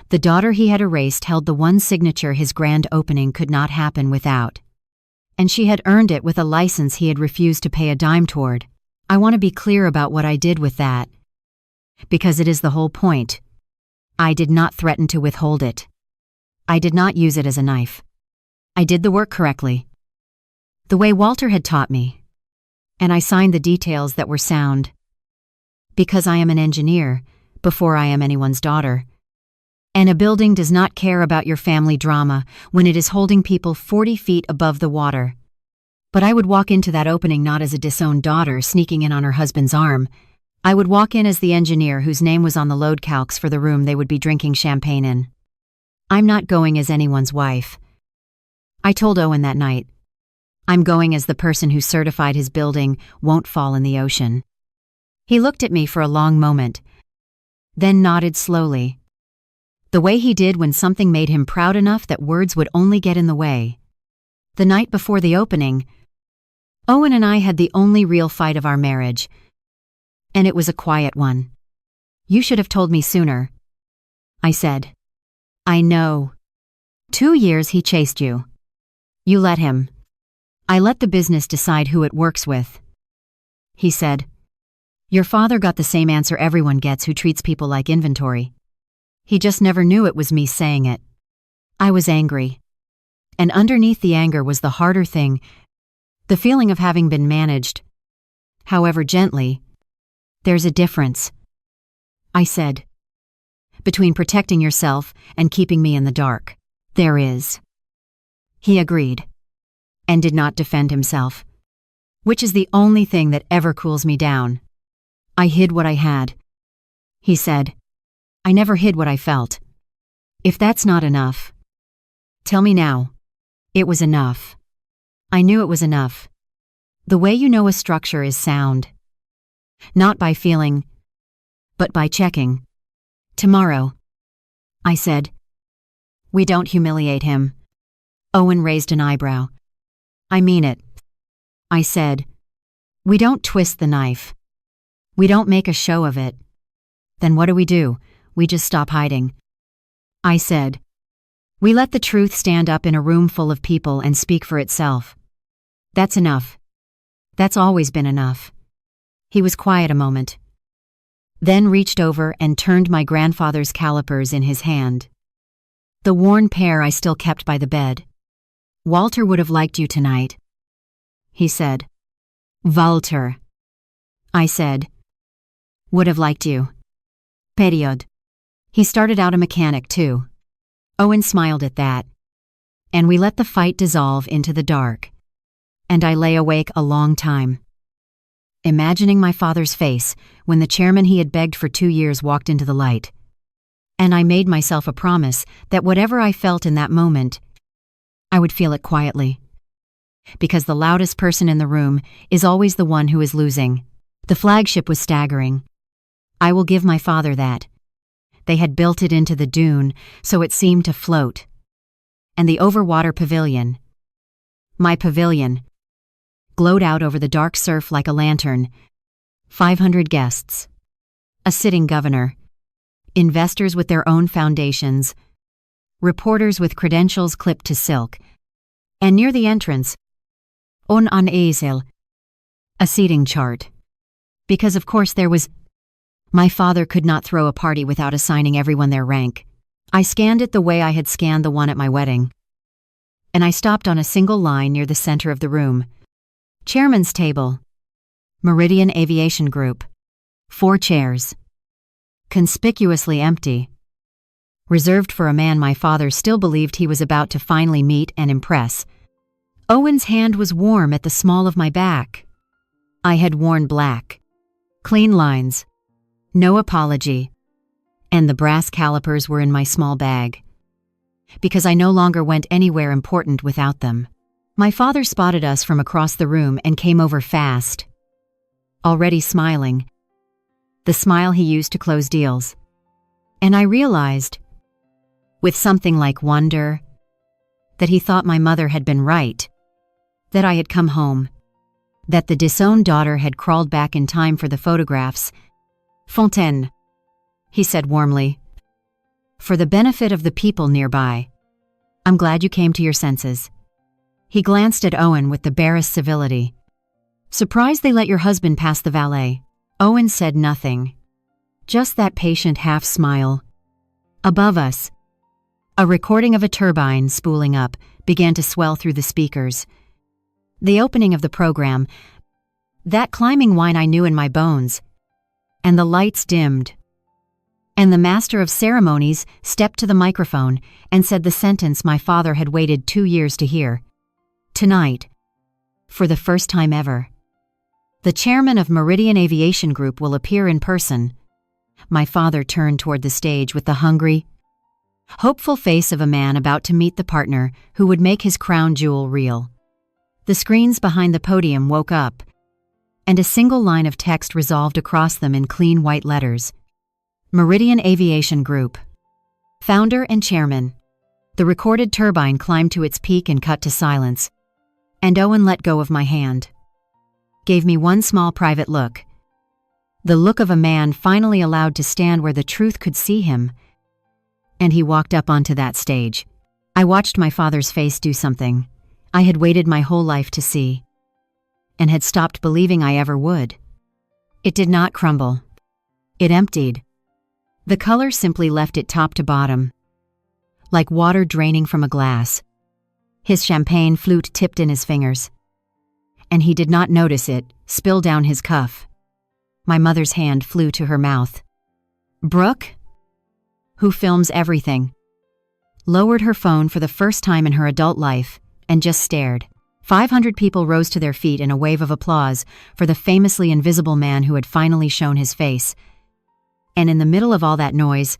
A: The daughter he had erased held the one signature his grand opening could not happen without. And she had earned it with a license he had refused to pay a dime toward. I want to be clear about what I did with that, because it is the whole point. I did not threaten to withhold it. I did not use it as a knife. I did the work correctly, the way Walter had taught me, and I signed the details that were sound. Because I am an engineer, before I am anyone's daughter. And a building does not care about your family drama when it is holding people 40 feet above the water. But I would walk into that opening not as a disowned daughter sneaking in on her husband's arm. I would walk in as the engineer whose name was on the load calcs for the room they would be drinking champagne in. I'm not going as anyone's wife. I told Owen that night. I'm going as the person who certified his building won't fall in the ocean. He looked at me for a long moment, then nodded slowly. The way he did when something made him proud enough that words would only get in the way. The night before the opening, Owen and I had the only real fight of our marriage, and it was a quiet one. You should have told me sooner, I said. I know. 2 years he chased you. You let him. I let the business decide who it works with. He said, your father got the same answer everyone gets who treats people like inventory. He just never knew it was me saying it. I was angry. And underneath the anger was the harder thing, the feeling of having been managed. However gently, there's a difference, I said, between protecting yourself and keeping me in the dark. There is. He agreed, and did not defend himself, which is the only thing that ever cools me down. I hid what I had. He said, I never hid what I felt. If that's not enough, tell me now. It was enough. I knew it was enough. The way you know a structure is sound. Not by feeling, but by checking. Tomorrow, I said. We don't humiliate him. Owen raised an eyebrow. I mean it, I said. We don't twist the knife. We don't make a show of it. Then what do? We just stop hiding. I said. We let the truth stand up in a room full of people and speak for itself. That's enough. That's always been enough. He was quiet a moment, then reached over and turned my grandfather's calipers in his hand. The worn pair I still kept by the bed. Walter would have liked you tonight, he said. Walter, I said. Would have liked you. Period. He started out a mechanic, too. Owen smiled at that. And we let the fight dissolve into the dark. And I lay awake a long time, imagining my father's face when the chairman he had begged for 2 years walked into the light. And I made myself a promise that whatever I felt in that moment, I would feel it quietly. Because the loudest person in the room is always the one who is losing. The flagship was staggering. I will give my father that. They had built it into the dune, so it seemed to float. And the overwater pavilion, my pavilion, glowed out over the dark surf like a lantern. 500 guests. A sitting governor. Investors with their own foundations. Reporters with credentials clipped to silk. And near the entrance, on an ezel, a seating chart. Because of course there was... My father could not throw a party without assigning everyone their rank. I scanned it the way I had scanned the one at my wedding. And I stopped on a single line near the center of the room. Chairman's table. Meridian Aviation Group. 4 chairs. Conspicuously empty. Reserved for a man my father still believed he was about to finally meet and impress. Owen's hand was warm at the small of my back. I had worn black. Clean lines. No apology. And the brass calipers were in my small bag. Because I no longer went anywhere important without them. My father spotted us from across the room and came over fast. Already smiling. The smile he used to close deals. And I realized, with something like wonder, that he thought my mother had been right. That I had come home. That the disowned daughter had crawled back in time for the photographs. Fontaine, he said warmly. For the benefit of the people nearby. I'm glad you came to your senses. He glanced at Owen with the barest civility. Surprised they let your husband pass the valet. Owen said nothing. Just that patient half-smile. Above us, a recording of a turbine spooling up began to swell through the speakers. The opening of the program, that climbing whine I knew in my bones, and the lights dimmed. And the master of ceremonies stepped to the microphone and said the sentence my father had waited 2 years to hear. Tonight, for the first time ever, the chairman of Meridian Aviation Group will appear in person. My father turned toward the stage with the hungry, hopeful face of a man about to meet the partner who would make his crown jewel real. The screens behind the podium woke up, and a single line of text resolved across them in clean white letters. Meridian Aviation Group. Founder and chairman. The recorded turbine climbed to its peak and cut to silence. And Owen let go of my hand. Gave me one small private look. The look of a man finally allowed to stand where the truth could see him. And he walked up onto that stage. I watched my father's face do something I had waited my whole life to see. And had stopped believing I ever would. It did not crumble. It emptied. The color simply left it top to bottom. Like water draining from a glass. His champagne flute tipped in his fingers. And he did not notice it spill down his cuff. My mother's hand flew to her mouth. Brooke, who films everything, lowered her phone for the first time in her adult life and just stared. 500 people rose to their feet in a wave of applause for the famously invisible man who had finally shown his face. And in the middle of all that noise,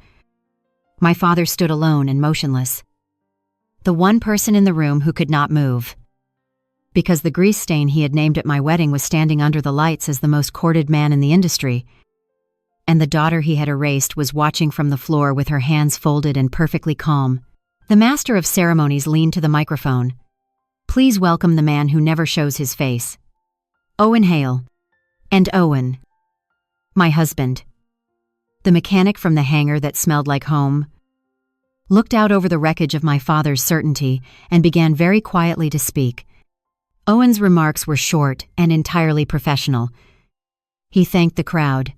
A: my father stood alone and motionless. The one person in the room who could not move. Because the grease stain he had named at my wedding was standing under the lights as the most courted man in the industry. And the daughter he had erased was watching from the floor with her hands folded and perfectly calm. The master of ceremonies leaned to the microphone. Please welcome the man who never shows his face. Owen Hale. And Owen. My husband. The mechanic from the hangar that smelled like home. Looked out over the wreckage of my father's certainty and began very quietly to speak. Owen's remarks were short and entirely professional. He thanked the crowd.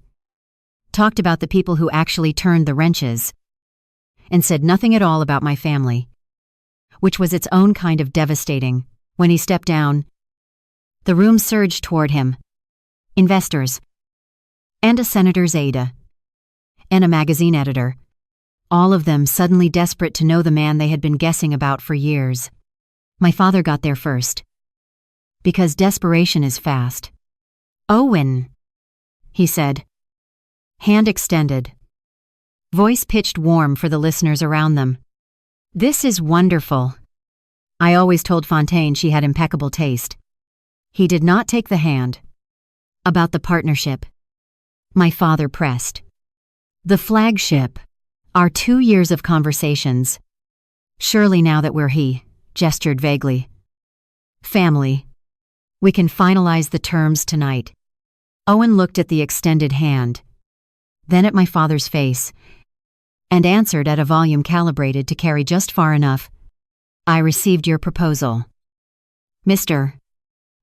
A: Talked about the people who actually turned the wrenches. And said nothing at all about my family. Which was its own kind of devastating. When he stepped down, The room surged toward him. Investors. And a senator's aide. And a magazine editor. All of them suddenly desperate to know the man they had been guessing about for years. My father got there first. Because desperation is fast. "Owen," he said. Hand extended. Voice pitched warm for the listeners around them. "This is wonderful." I always told Fontaine she had impeccable taste. He did not take the hand. About the partnership. My father pressed. "The flagship. Our 2 years of conversations. Surely now that we're gestured vaguely. Family. We can finalize the terms tonight." Owen looked at the extended hand, then at my father's face, and answered at a volume calibrated to carry just far enough. "I received your proposal. Mr.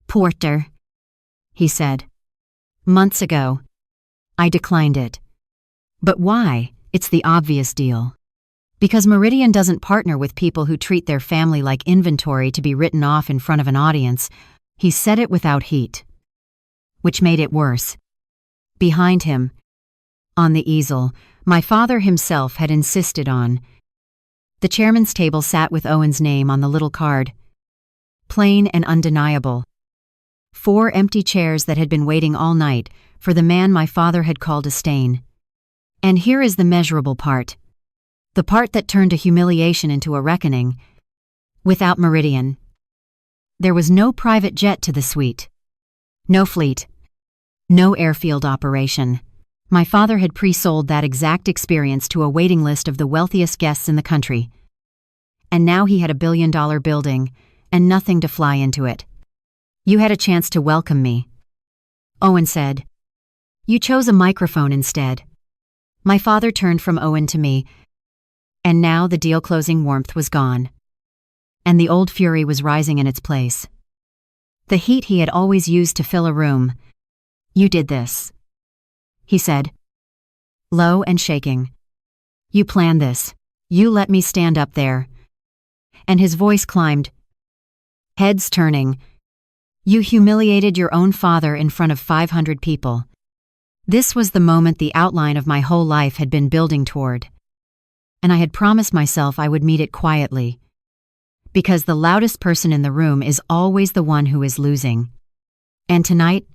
A: Porter," he said. "Months ago. I declined it. But why? It's the obvious deal. Because Meridian doesn't partner with people who treat their family like inventory to be written off in front of an audience." He said it without heat. Which made it worse. Behind him, on the easel, my father himself had insisted on. The chairman's table sat with Owen's name on the little card. Plain and undeniable. 4 empty chairs that had been waiting all night for the man my father had called a stain. And here is the measurable part. The part that turned a humiliation into a reckoning. Without Meridian. There was no private jet to the suite. No fleet. No airfield operation. My father had pre-sold that exact experience to a waiting list of the wealthiest guests in the country. And now he had a billion-dollar building and nothing to fly into it. "You had a chance to welcome me," Owen said. "You chose a microphone instead." My father turned from Owen to me, and now the deal-closing warmth was gone. And the old fury was rising in its place. The heat he had always used to fill a room. "You did this," he said, low and shaking. "You planned this. You let me stand up there." And his voice climbed. Heads turning. "You humiliated your own father in front of 500 people. This was the moment the outline of my whole life had been building toward. And I had promised myself I would meet it quietly. Because the loudest person in the room is always the one who is losing. And tonight,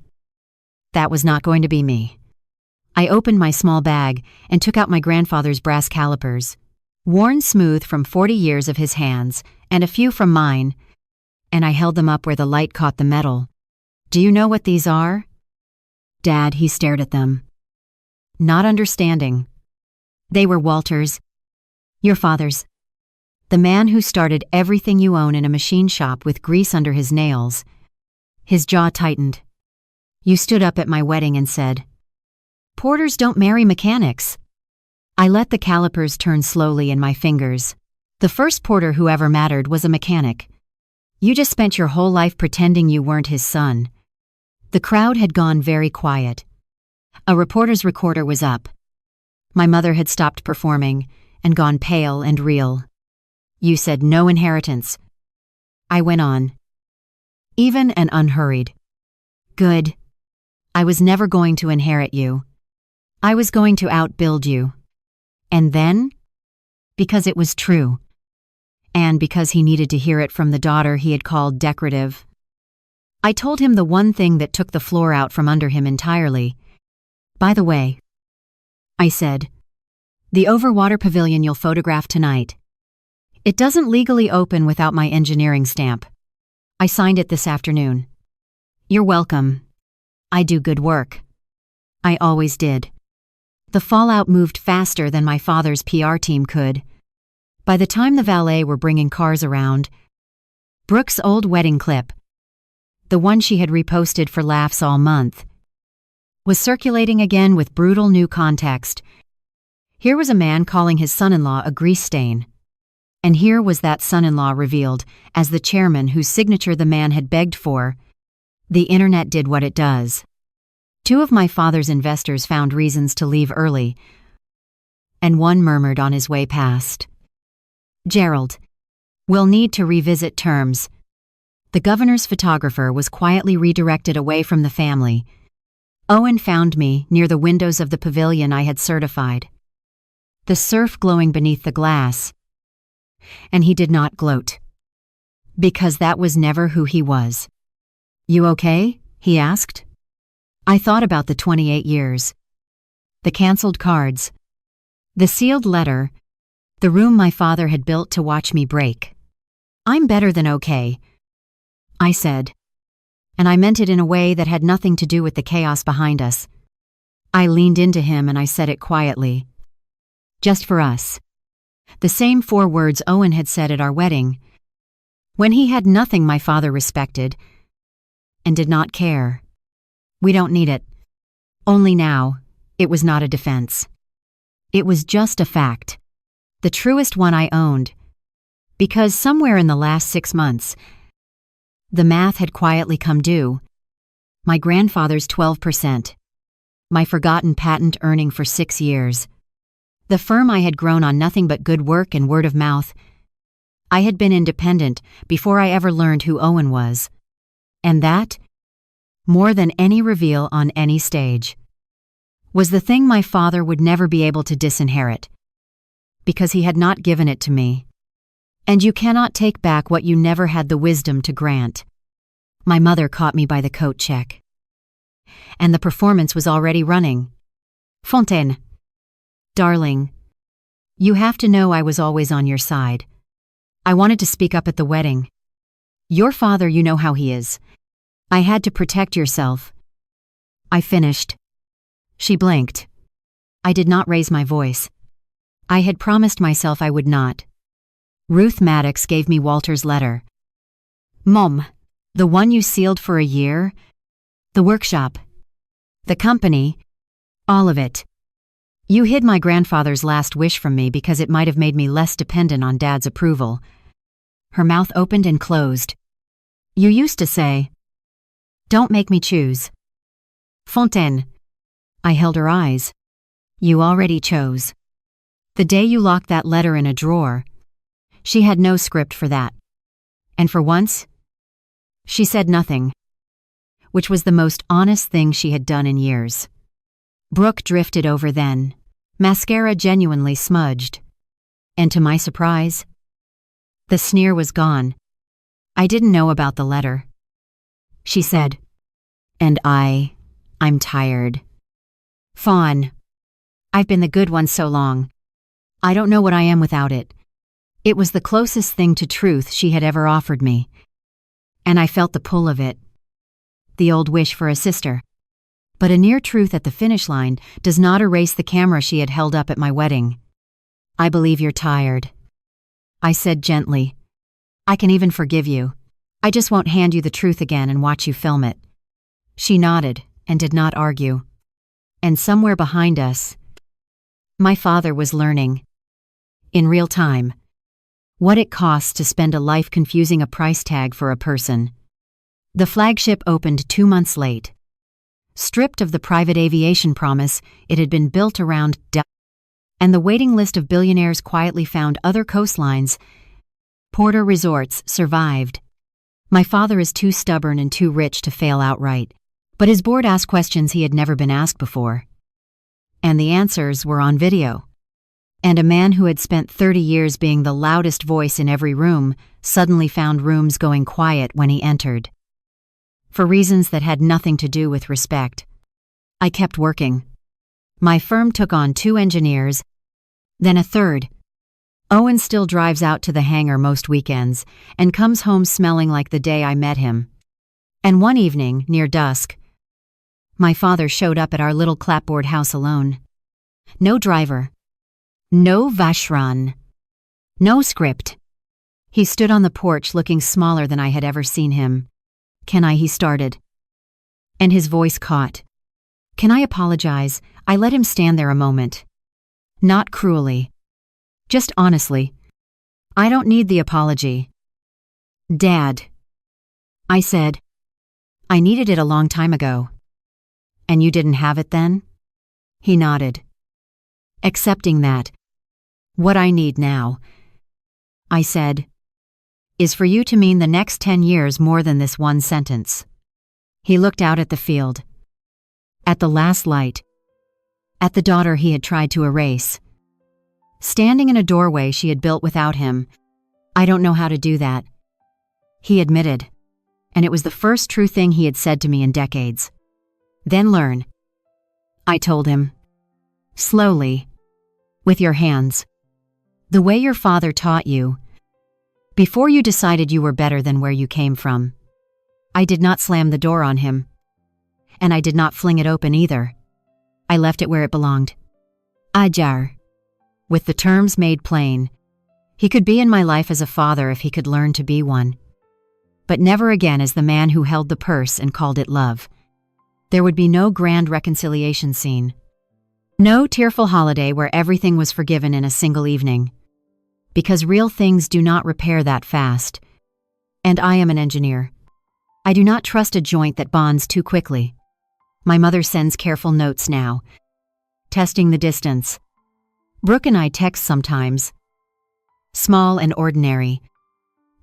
A: that was not going to be me. I opened my small bag and took out my grandfather's brass calipers, worn smooth from 40 years of his hands and a few from mine, and I held them up where the light caught the metal. "Do you know what these are?" "Dad," he stared at them. Not understanding. "They were Walter's. Your father's. The man who started everything you own in a machine shop with grease under his nails." His jaw tightened. "You stood up at my wedding and said, 'Porters don't marry mechanics.'" I let the calipers turn slowly in my fingers. The first porter who ever mattered was a mechanic. You just spent your whole life pretending you weren't his son. The crowd had gone very quiet. A reporter's recorder was up. My mother had stopped performing and gone pale and real. "You said no inheritance." I went on. Even and unhurried. "Good. I was never going to inherit you. I was going to outbuild you." And then? Because it was true. And because he needed to hear it from the daughter he had called decorative. I told him the one thing that took the floor out from under him entirely. "By the way," I said, "the overwater pavilion you'll photograph tonight. It doesn't legally open without my engineering stamp. I signed it this afternoon. You're welcome. I do good work. I always did." The fallout moved faster than my father's PR team could. By the time the valet were bringing cars around, Brooke's old wedding clip, the one she had reposted for laughs all month, was circulating again with brutal new context. Here was a man calling his son-in-law a grease stain. And here was that son-in-law revealed as the chairman whose signature the man had begged for. The internet did what it does. 2 of my father's investors found reasons to leave early, and one murmured on his way past, "Gerald, we'll need to revisit terms." The governor's photographer was quietly redirected away from the family. Owen found me near the windows of the pavilion I had certified, the surf glowing beneath the glass. And he did not gloat, because that was never who he was. "You okay?" he asked. I thought about the 28 years, the canceled cards, the sealed letter, the room my father had built to watch me break. "I'm better than okay," I said, and I meant it in a way that had nothing to do with the chaos behind us. I leaned into him and I said it quietly. Just for us. The same 4 words Owen had said at our wedding, when he had nothing my father respected and did not care. "We don't need it." Only now, it was not a defense. It was just a fact. The truest one I owned. Because somewhere in the last 6 months, the math had quietly come due. My grandfather's 12%. My forgotten patent earning for 6 years. The firm I had grown on nothing but good work and word of mouth. I had been independent before I ever learned who Owen was. And that, more than any reveal on any stage, was the thing my father would never be able to disinherit. Because he had not given it to me. And you cannot take back what you never had the wisdom to grant. My mother caught me by the coat check. And the performance was already running. "Fontaine. Darling, you have to know I was always on your side. I wanted to speak up at the wedding. Your father, you know how he is. I had to protect yourself." I finished. She blinked. I did not raise my voice. I had promised myself I would not. Ruth Maddox gave me Walter's letter. "Mom, the one you sealed for a year? The workshop? The company? All of it. You hid my grandfather's last wish from me because it might have made me less dependent on Dad's approval." Her mouth opened and closed. "You used to say, 'Don't make me choose.'" "Fontaine." I held her eyes. "You already chose. The day you locked that letter in a drawer." She had no script for that. And for once, she said nothing, which was the most honest thing she had done in years. Brooke drifted over then, mascara genuinely smudged. And to my surprise, the sneer was gone. "I didn't know about the letter," she said. "And I'm tired. Fawn, I've been the good one so long. I don't know what I am without it." It was the closest thing to truth she had ever offered me. And I felt the pull of it. The old wish for a sister. But a near truth at the finish line does not erase the camera she had held up at my wedding. "I believe you're tired," I said gently. "I can even forgive you. I just won't hand you the truth again and watch you film it." She nodded and did not argue. And somewhere behind us, my father was learning, in real time, what it costs to spend a life confusing a price tag for a person. The flagship opened 2 months late. Stripped of the private aviation promise it had been built around, and the waiting list of billionaires quietly found other coastlines. Porter Resorts survived. My father is too stubborn and too rich to fail outright, but his board asked questions he had never been asked before. And the answers were on video. And a man who had spent 30 years being the loudest voice in every room suddenly found rooms going quiet when he entered. For reasons that had nothing to do with respect. I kept working. My firm took on 2 engineers, then a 3rd. Owen still drives out to the hangar most weekends and comes home smelling like the day I met him. And one evening, near dusk, my father showed up at our little clapboard house alone. No driver. No Vacheron. No script. He stood on the porch looking smaller than I had ever seen him. "Can I?" he started. And his voice caught. "Can I apologize?" I let him stand there a moment. Not cruelly. Just honestly. "I don't need the apology." "Dad," I said. "I needed it a long time ago." "And you didn't have it then?" He nodded. "Accepting that. What I need now," I said. is for you to mean the next 10 years more than this one sentence. He looked out at the field, at the last light, at the daughter he had tried to erase. Standing in a doorway she had built without him. I don't know how to do that, he admitted, and it was the first true thing he had said to me in decades. Then learn, I told him. Slowly, with your hands. The way your father taught you, before you decided you were better than where you came from. I did not slam the door on him, and I did not fling it open either. I left it where it belonged. Ajar. With the terms made plain, he could be in my life as a father if he could learn to be one. But never again as the man who held the purse and called it love. There would be no grand reconciliation scene. No tearful holiday where everything was forgiven in a single evening. Because real things do not repair that fast. And I am an engineer. I do not trust a joint that bonds too quickly. My mother sends careful notes now, testing the distance. Brooke and I text sometimes. Small and ordinary.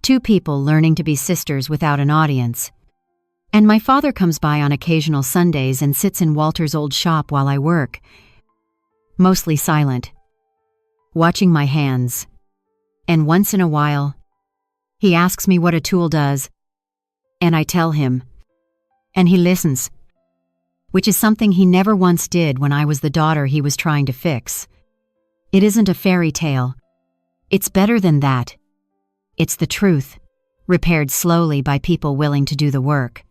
A: Two people learning to be sisters without an audience. And my father comes by on occasional Sundays and sits in Walter's old shop while I work. Mostly silent. Watching my hands. And once in a while, he asks me what a tool does. And I tell him. And he listens. Which is something he never once did when I was the daughter he was trying to fix. It isn't a fairy tale. It's better than that. It's the truth, repaired slowly by people willing to do the work.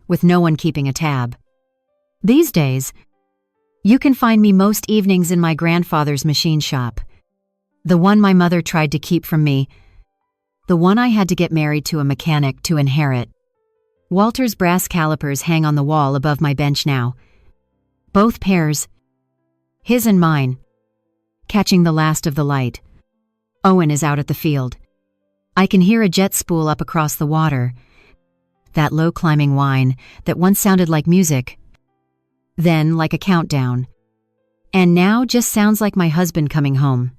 A: With no one keeping a tab. These days, you can find me most evenings in my grandfather's machine shop. The one my mother tried to keep from me. The one I had to get married to a mechanic to inherit. Walter's brass calipers hang on the wall above my bench now. Both pairs, his and mine, catching the last of the light. Owen is out at the field. I can hear a jet spool up across the water. That low climbing whine that once sounded like music, then like a countdown, and now just sounds like my husband coming home.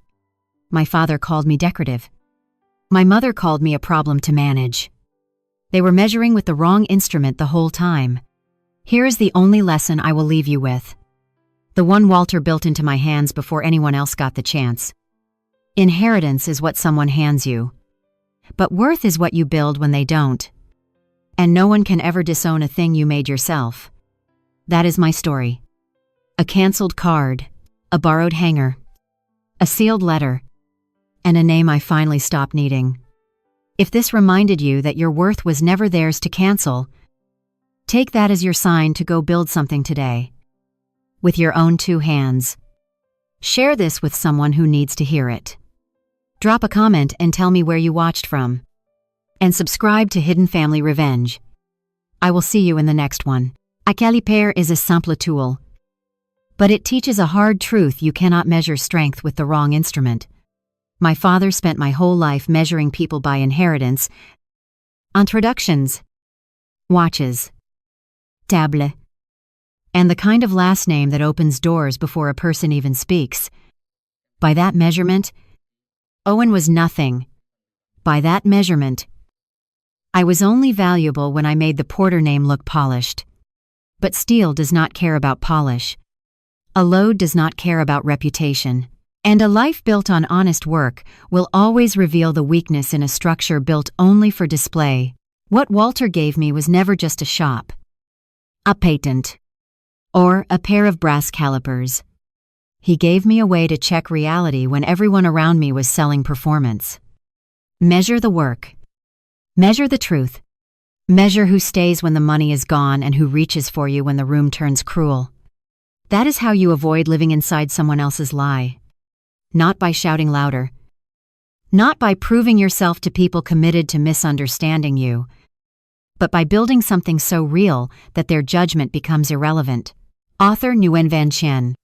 A: My father called me decorative. My mother called me a problem to manage. They were measuring with the wrong instrument the whole time. Here is the only lesson I will leave you with. The one Walter built into my hands before anyone else got the chance. Inheritance is what someone hands you. But worth is what you build when they don't. And no one can ever disown a thing you made yourself. That is my story. A canceled card, a borrowed hanger, a sealed letter, and a name I finally stopped needing. If this reminded you that your worth was never theirs to cancel, take that as your sign to go build something today. With your own two hands. Share this with someone who needs to hear it. Drop a comment and tell me where you watched from. And subscribe to Hidden Family Revenge. I will see you in the next one. A caliper is a simple tool. But it teaches a hard truth: you cannot measure strength with the wrong instrument. My father spent my whole life measuring people by inheritance, introductions, watches, table, and the kind of last name that opens doors before a person even speaks. By that measurement, Owen was nothing. By that measurement, I was only valuable when I made the porter name look polished. But steel does not care about polish. A load does not care about reputation. And a life built on honest work will always reveal the weakness in a structure built only for display. What Walter gave me was never just a shop, a patent, or a pair of brass calipers. He gave me a way to check reality when everyone around me was selling performance. Measure the work. Measure the truth. Measure who stays when the money is gone and who reaches for you when the room turns cruel. That is how you avoid living inside someone else's lie. Not by shouting louder. Not by proving yourself to people committed to misunderstanding you. But by building something so real that their judgment becomes irrelevant. Author Nguyen Van Chien.